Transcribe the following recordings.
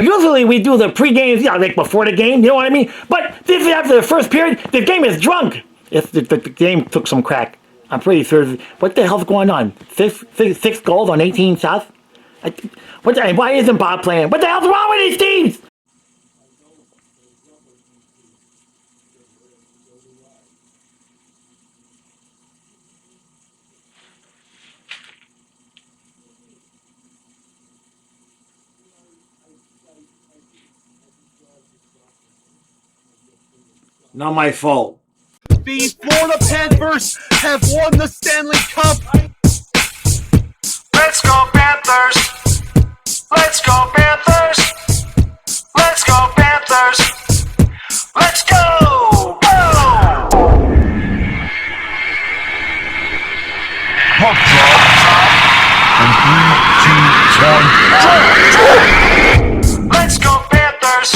Usually we do the pre-game, like before the game, you know what I mean? But this is after the first period, the game is drunk. If the game took some crack, I'm pretty sure. What the hell's going on? Six goals on 18 shots? Why isn't Bob playing? What the hell's wrong with these teams? Not my fault. The Florida Panthers have won the Stanley Cup. Let's go Panthers! Let's go Panthers! Let's go Panthers! Let's go! Go! Puck drop. And 3, 2, 1, Let's go Panthers!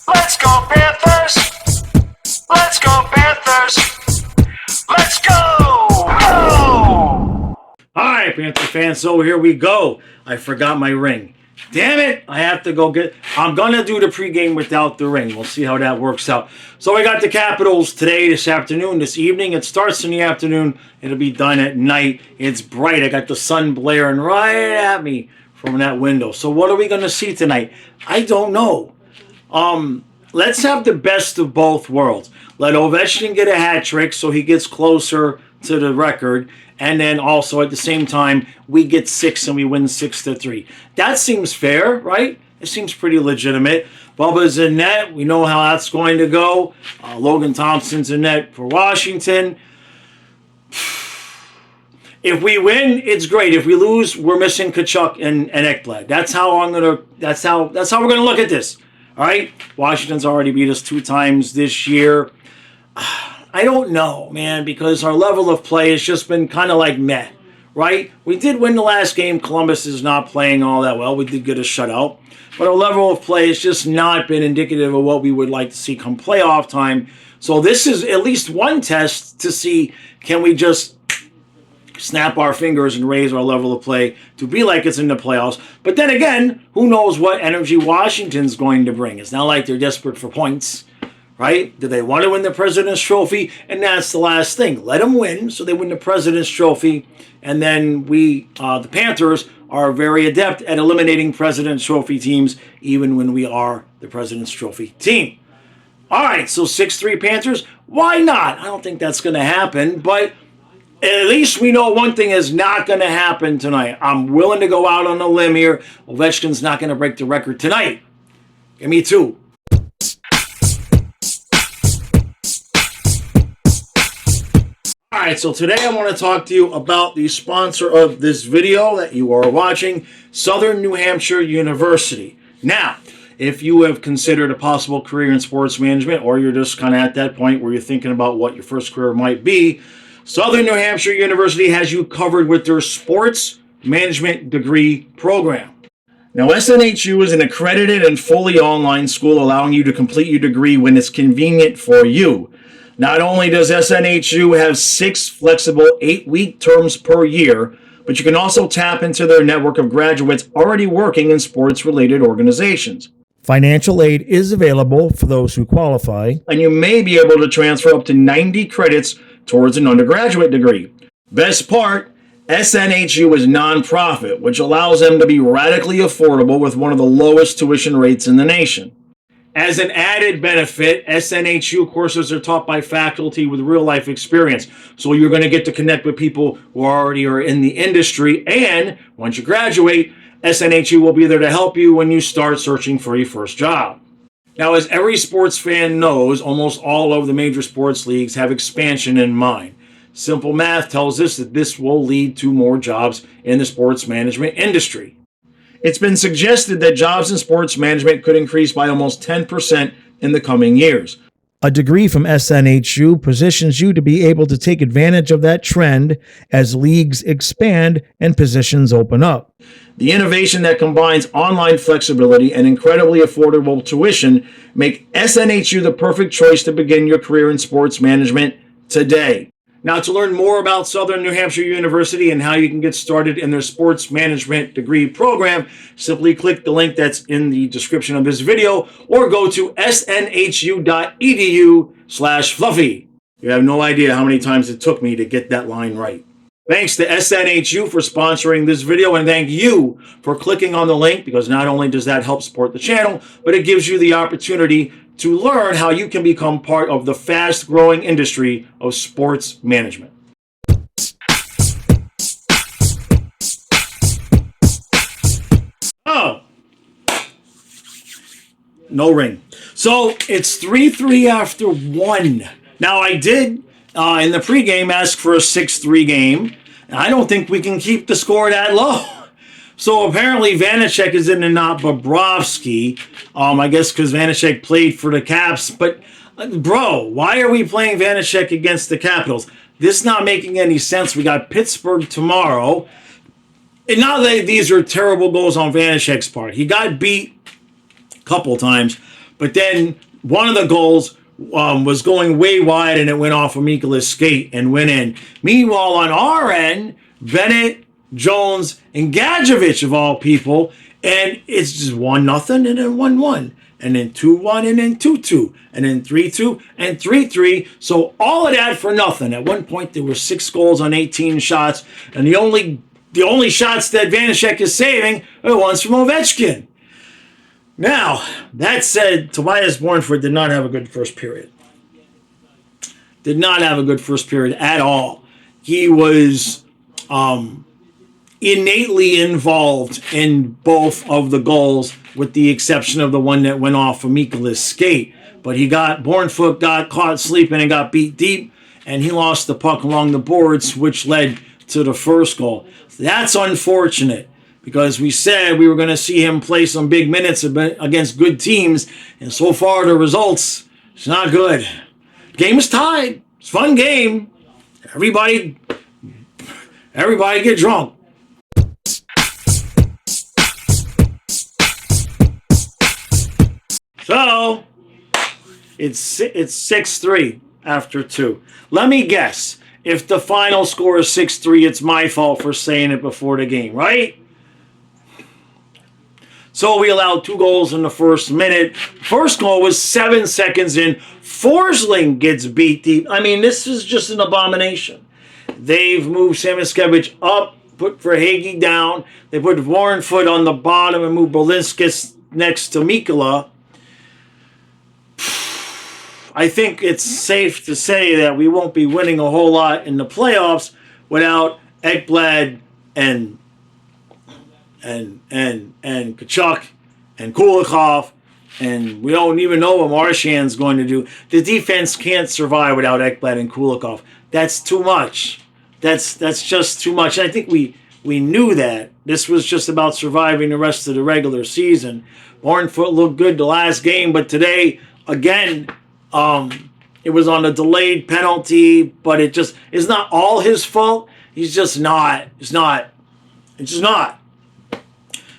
Let's go Panthers! Let's go Panthers! Let's go! Go! Alright, Panther fans, so here we go. I forgot my ring. Damn it! I have to go get... I'm gonna do the pregame without the ring. We'll see how that works out. So we got the Capitals today, this afternoon, this evening. It starts in the afternoon. It'll be done at night. It's bright. I got the sun blaring right at me from that window. So what are we gonna see tonight? I don't know. Let's have the best of both worlds. Let Ovechkin get a hat trick so he gets closer to the record. And then also at the same time, we get 6 and we win 6-3. That seems fair, right? It seems pretty legitimate. Bubba's in net. We know how that's going to go. Logan Thompson's in net for Washington. If we win, it's great. If we lose, we're missing Kachuk and Ekblad. That's how we're gonna look at this. All right, Washington's already beat us 2 times this year. I don't know, man, because our level of play has just been kind of like meh, right? We did win the last game. Columbus is not playing all that well. We did get a shutout. But our level of play has just not been indicative of what we would like to see come playoff time. So this is at least one test to see, can we just snap our fingers and raise our level of play to be like it's in the playoffs. But then again, who knows what energy Washington's going to bring. It's not like they're desperate for points, right? Do they want to win the President's Trophy? And that's the last thing. Let them win so they win the President's Trophy. And then we, the Panthers, are very adept at eliminating President's Trophy teams even when we are the President's Trophy team. All right, so 6-3 Panthers. Why not? I don't think that's going to happen, but at least we know one thing is not going to happen tonight. I'm willing to go out on a limb here. Ovechkin's not going to break the record tonight. Give me 2. All right, so today I want to talk to you about the sponsor of this video that you are watching, Southern New Hampshire University. Now, if you have considered a possible career in sports management, or you're just kind of at that point where you're thinking about what your first career might be, Southern New Hampshire University has you covered with their sports management degree program. Now, SNHU is an accredited and fully online school allowing you to complete your degree when it's convenient for you. Not only does SNHU have 6 flexible 8-week terms per year, but you can also tap into their network of graduates already working in sports-related organizations. Financial aid is available for those who qualify, and you may be able to transfer up to 90 credits towards an undergraduate degree. Best part, SNHU is nonprofit, which allows them to be radically affordable with one of the lowest tuition rates in the nation. As an added benefit, SNHU courses are taught by faculty with real-life experience. So you're going to get to connect with people who already are in the industry. And once you graduate, SNHU will be there to help you when you start searching for your first job. Now, as every sports fan knows, almost all of the major sports leagues have expansion in mind. Simple math tells us that this will lead to more jobs in the sports management industry. It's been suggested that jobs in sports management could increase by almost 10% in the coming years. a degree from SNHU positions you to be able to take advantage of that trend as leagues expand and positions open up. The innovation that combines online flexibility and incredibly affordable tuition make SNHU the perfect choice to begin your career in sports management today. Now, to learn more about Southern New Hampshire University and how you can get started in their sports management degree program, simply click the link that's in the description of this video or go to snhu.edu/fluffy. You have no idea how many times it took me to get that line right. Thanks to SNHU for sponsoring this video, and thank you for clicking on the link, because not only does that help support the channel, but it gives you the opportunity to learn how you can become part of the fast-growing industry of sports management. Oh, no ring. So it's 3-3 after 1. Now, I did, in the pregame, ask for a 6-3 game. I don't think we can keep the score that low. So apparently Vanacek is in and not Bobrovsky. I guess because Vanacek played for the Caps. But, bro, why are we playing Vanacek against the Capitals? This is not making any sense. We got Pittsburgh tomorrow. And not that these are terrible goals on Vanacek's part. He got beat a couple times. But then one of the goals was going way wide, and it went off of Mikola's skate and went in. Meanwhile, on our end, Bennett, Jones, and Gadjevich, of all people, and it's just 1-0 and then 1-1, and then 2-1 and then 2-2, and then 3-2 and 3-3. So all of that for nothing. At one point, there were 6 goals on 18 shots, and the only shots that Vanacek is saving are the ones from Ovechkin. Now, that said, Tobias Bornford did not have a good first period. Did not have a good first period at all. He was innately involved in both of the goals, with the exception of the one that went off of Mikola's skate. But Bornfoot got caught sleeping and got beat deep, and he lost the puck along the boards, which led to the first goal. That's unfortunate, because we said we were going to see him play some big minutes against good teams, and so far the results, it's not good. Game is tied. It's a fun game. Everybody get drunk. So, it's 6-3 after 2. Let me guess. If the final score is 6-3, it's my fault for saying it before the game, right? So we allowed 2 goals in the first minute. First goal was 7 seconds in. Forsling gets beat deep. I mean, this is just an abomination. They've moved Samoskevich up, put Verhaeghe down. They put Warrenfoot on the bottom and moved Bolinskis next to Mikkola. I think it's safe to say that we won't be winning a whole lot in the playoffs without Ekblad and Kachuk and Kulikov, and we don't even know what Marchand's going to do. The defense can't survive without Ekblad and Kulikov. That's too much. That's just too much. And I think we knew that. This was just about surviving the rest of the regular season. Warrenfoot looked good the last game, but today, again, it was on a delayed penalty, but it's not all his fault. He's just not. It's just not.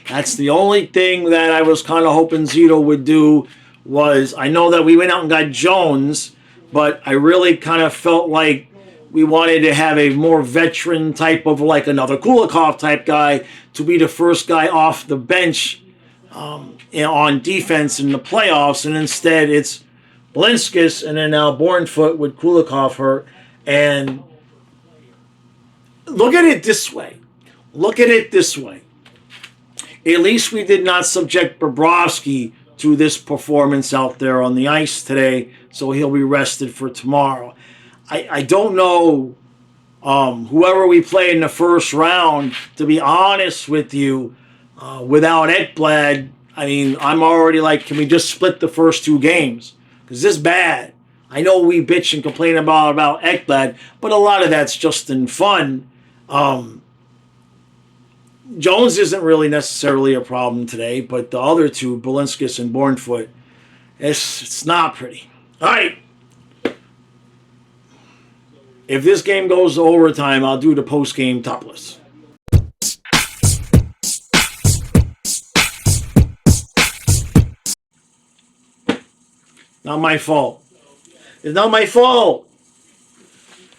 That's the only thing that I was kind of hoping Zito would do. Was, I know that we went out and got Jones, but I really kind of felt like we wanted to have a more veteran type of, like another Kulikov type guy, to be the first guy off the bench on defense in the playoffs, and instead it's Bolinskis and then now Bornfoot with Kulikov hurt. And look at it this way. At least we did not subject Bobrovsky to this performance out there on the ice today, so he'll be rested for tomorrow. I don't know whoever we play in the first round, to be honest with you, without Ekblad. I mean, I'm already like, can we just split the first 2 games? Because this is bad. I know we bitch and complain about Ekblad, but a lot of that's just in fun. Jones isn't really necessarily a problem today, but the other 2, Bolinskis and Bornfoot, it's not pretty. All right. If this game goes to overtime, I'll do the post-game topless. Not my fault. It's not my fault.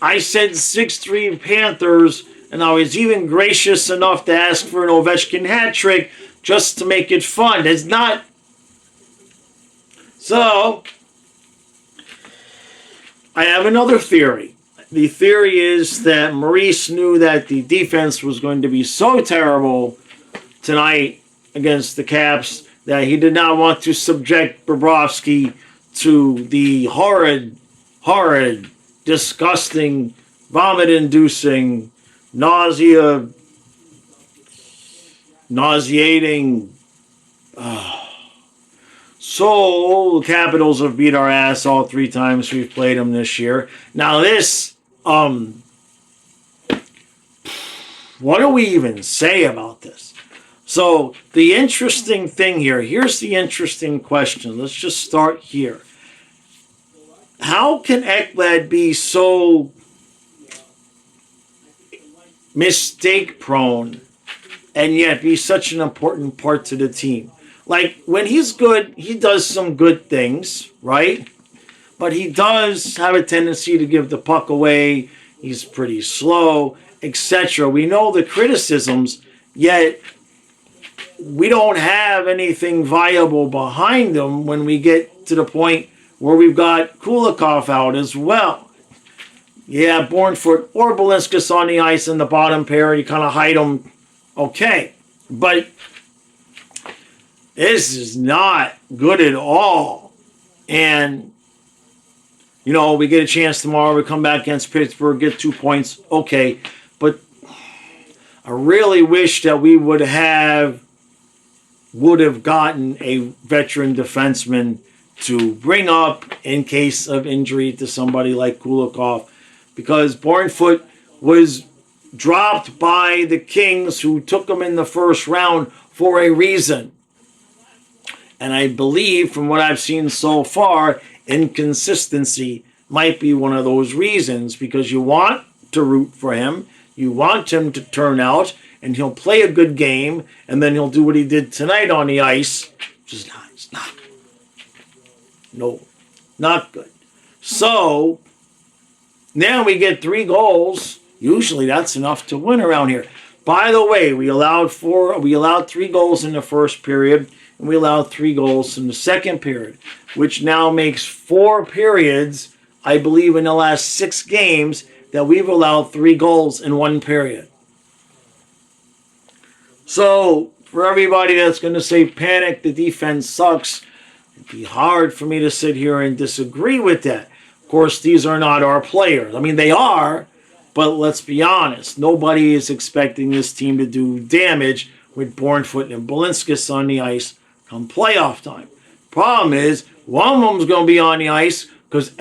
I said 6-3 Panthers, and I was even gracious enough to ask for an Ovechkin hat trick just to make it fun. It's not. So, I have another theory. The theory is that Maurice knew that the defense was going to be so terrible tonight against the Caps that he did not want to subject Bobrovsky to the horrid, disgusting, vomit-inducing, nauseating. So, the Capitals have beat our ass all 3 times we've played them this year. Now this, what do we even say about this? So, the interesting thing here's the interesting question. Let's just start here. How can Ekblad be so mistake-prone and yet be such an important part to the team? Like, when he's good, he does some good things, right? But he does have a tendency to give the puck away. He's pretty slow, etc. We know the criticisms, yet we don't have anything viable behind them when we get to the point where we've got Kulikov out as well. Yeah, Bornfoot or Balinskis on the ice in the bottom pair, you kind of hide them, okay. But this is not good at all. And, you know, we get a chance tomorrow. We come back against Pittsburgh, get 2 points. Okay. But I really wish that we would have gotten a veteran defenseman to bring up in case of injury to somebody like Kulikov. Because Bornfoot was dropped by the Kings, who took him in the first round for a reason. And I believe, from what I've seen so far, inconsistency might be one of those reasons, because you want to root for him, you want him to turn out, and he'll play a good game, and then he'll do what he did tonight on the ice, which is not good. So, now we get 3 goals. Usually that's enough to win around here. By the way, we allowed 3 goals in the first period, and we allowed 3 goals in the second period, which now makes 4 periods, I believe, in the last 6 games that we've allowed 3 goals in 1 period. So, for everybody that's going to say panic, the defense sucks, it'd be hard for me to sit here and disagree with that. Of course, these are not our players. I mean, they are, but let's be honest. Nobody is expecting this team to do damage with Bornfoot and Balinskis on the ice come playoff time. Problem is, one of them's going to be on the ice because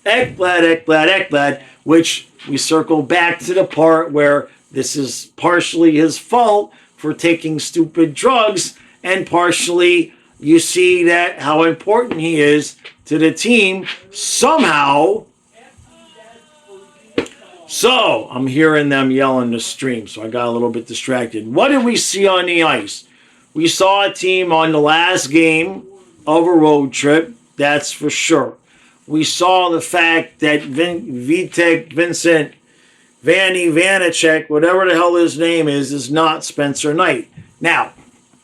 Ekblad, which we circle back to the part where this is partially his fault for taking stupid drugs, and partially you see that how important he is to the team somehow. So, I'm hearing them yell in the stream, so I got a little bit distracted. What did we see on the ice? We saw a team on the last game of a road trip, that's for sure. We saw the fact that Vincent Vanacek, whatever the hell his name is not Spencer Knight. Now,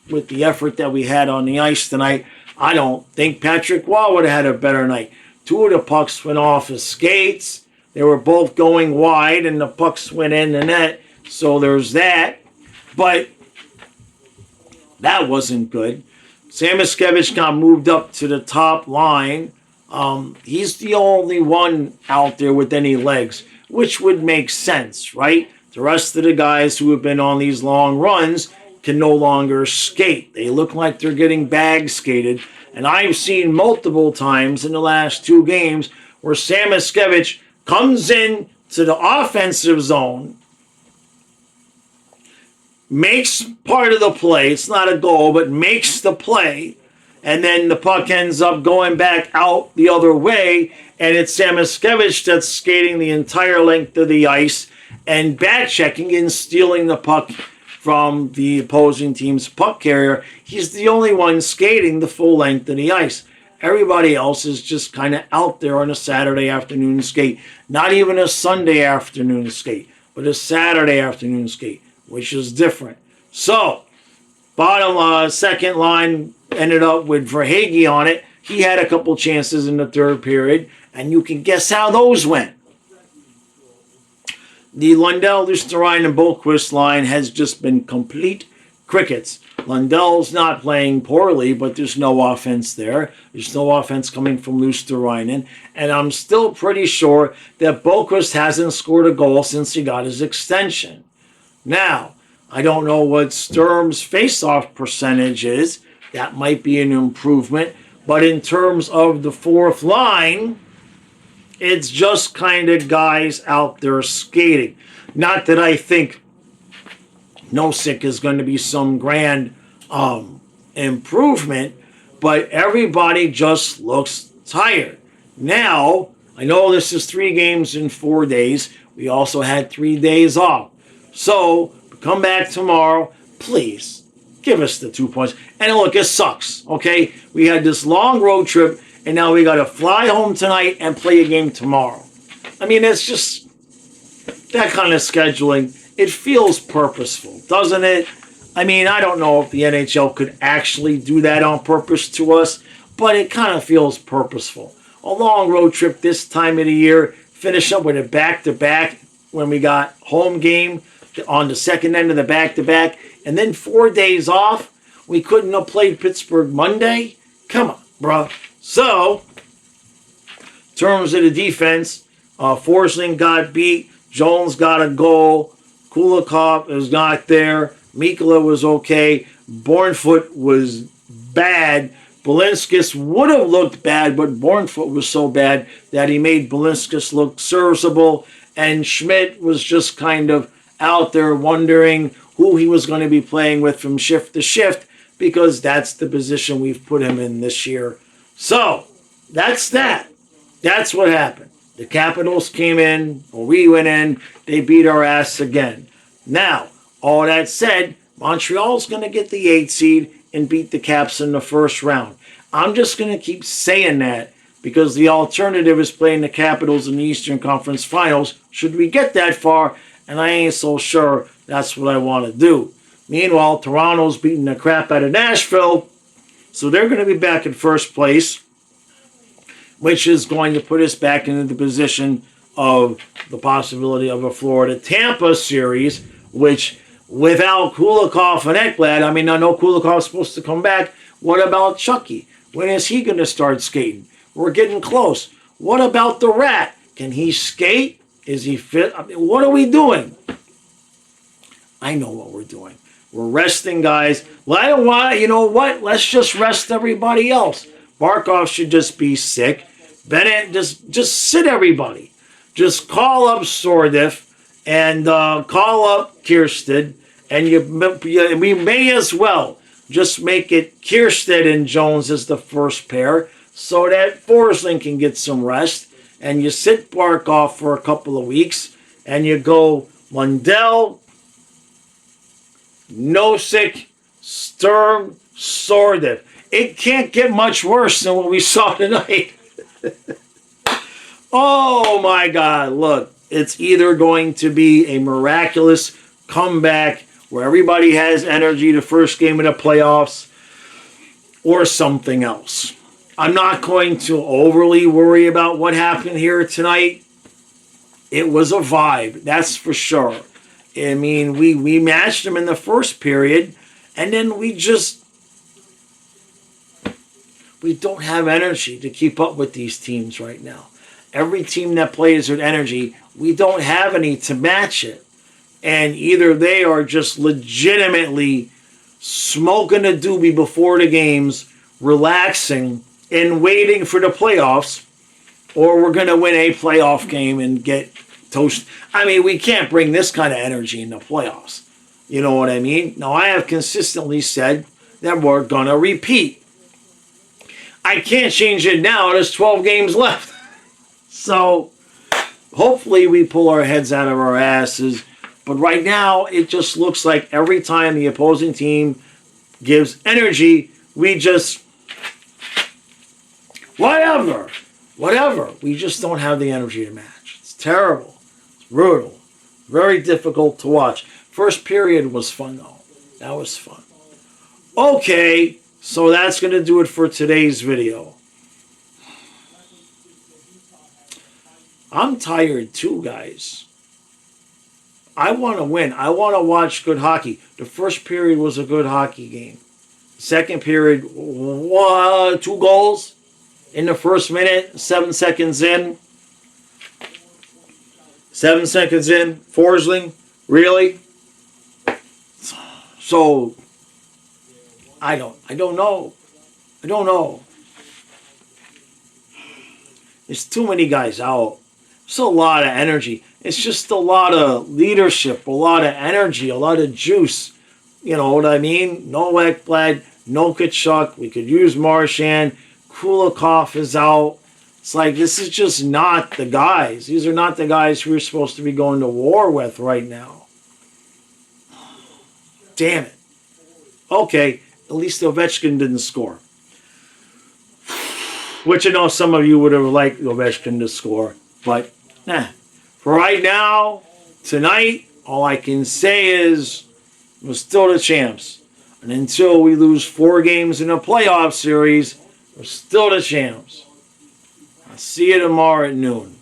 with the effort that we had on the ice tonight, I don't think Patrick Waugh would have had a better night. 2 of the pucks went off his skates. They were both going wide, and the pucks went in the net. So there's that. But that wasn't good. Samoskevich got moved up to the top line. He's the only one out there with any legs, which would make sense, right? The rest of the guys who have been on these long runs can no longer skate. They look like they're getting bag skated. And I've seen multiple times in the last 2 games where Samoskevich comes in to the offensive zone, makes part of the play. It's not a goal, but makes the play. And then the puck ends up going back out the other way. And it's Samoskevich that's skating the entire length of the ice and back-checking and stealing the puck from the opposing team's puck carrier. He's the only one skating the full length of the ice. Everybody else is just kind of out there on a Saturday afternoon skate. Not even a Sunday afternoon skate, but a Saturday afternoon skate, which is different. So, second line ended up with Verhage on it. He had a couple chances in the third period, and you can guess how those went. The Lundell, Lusterine, and Boquist line has just been complete crickets. Lundell's not playing poorly, but there's no offense there. There's no offense coming from Lusterine. And I'm still pretty sure that Boquist hasn't scored a goal since he got his extension. Now, I don't know what Sturm's face-off percentage is. That might be an improvement. But in terms of the fourth line, it's just kind of guys out there skating. Not that I think Nosek is going to be some grand improvement, but everybody just looks tired. Now, I know this is 3 games in 4 days. We also had 3 days off. So, come back tomorrow. Please, give us the 2 points. And look, it sucks, okay? We had this long road trip, and now we got to fly home tonight and play a game tomorrow. I mean, it's just that kind of scheduling. It feels purposeful, doesn't it? I mean, I don't know if the NHL could actually do that on purpose to us, but it kind of feels purposeful. A long road trip this time of the year, finish up with a back-to-back when we got home game on the second end of the back-to-back, and then 4 days off. We couldn't have played Pittsburgh Monday? Come on, bro. So, in terms of the defense, Forsling got beat. Jones got a goal. Kulikov is not there. Mikula was okay. Bornfoot was bad. Balinskis would have looked bad, but Bornfoot was so bad that he made Balinskis look serviceable. And Schmidt was just kind of out there wondering who he was going to be playing with from shift to shift, because that's the position we've put him in this year. So, that's that. That's what happened. The Capitals came in, or we went in, they beat our ass again. Now, all that said, Montreal's going to get the 8th seed and beat the Caps in the first round. I'm just going to keep saying that because the alternative is playing the Capitals in the Eastern Conference Finals, should we get that far, and I ain't so sure that's what I want to do. Meanwhile, Toronto's beating the crap out of Nashville, so they're going to be back in first place, which is going to put us back into the position of the possibility of a Florida-Tampa series, which without Kulikov and Ekblad, I mean, I know Kulikov's supposed to come back. What about Chucky? When is he going to start skating? We're getting close. What about the Rat? Can he skate? Is he fit? I mean, what are we doing? I know what we're doing. We're resting guys. Well, you know what? Let's just rest everybody else. Barkov should just be sick. Bennett, just sit everybody. Just call up Sordif and call up Kiersted, and we may as well just make it Kiersted and Jones as the first pair so that Forsling can get some rest, and you sit Barkov for a couple of weeks, and you go Lundell, Nosek, Sturm, Sordif. It can't get much worse than what we saw tonight. Oh my God, look, it's either going to be a miraculous comeback where everybody has energy the first game of the playoffs, or something else. I'm not going to overly worry about what happened here tonight. It was a vibe, that's for sure. I mean, we matched them in the first period, and then we don't have energy to keep up with these teams right now. Every team that plays with energy, we don't have any to match it. And either they are just legitimately smoking a doobie before the games, relaxing, and waiting for the playoffs, or we're going to win a playoff game and get toast. I mean, we can't bring this kind of energy in the playoffs. You know what I mean? Now, I have consistently said that we're going to repeat. I can't change it now. There's 12 games left. So, hopefully we pull our heads out of our asses. But right now, it just looks like every time the opposing team gives energy, we just Whatever. We just don't have the energy to match. It's terrible. It's brutal. Very difficult to watch. First period was fun, though. That was fun. Okay, so that's going to do it for today's video. I'm tired too, guys. I want to win. I want to watch good hockey. The first period was a good hockey game. Second period, 2 goals in the first minute, 7 seconds in. 7 seconds in, Forsling, really? So, I don't know. I don't know. There's too many guys out. It's a lot of energy. It's just a lot of leadership, a lot of energy, a lot of juice. You know what I mean? No Ekblad, no Kachuk. We could use Marchand. Kulikov is out. It's like, this is just not the guys. These are not the guys who we're supposed to be going to war with right now. Damn it. Okay, at least Ovechkin didn't score. Which I know some of you would have liked Ovechkin to score. But, for right now, tonight, all I can say is we're still the champs. And until we lose 4 games in a playoff series, we're still the champs. I'll see you tomorrow at noon.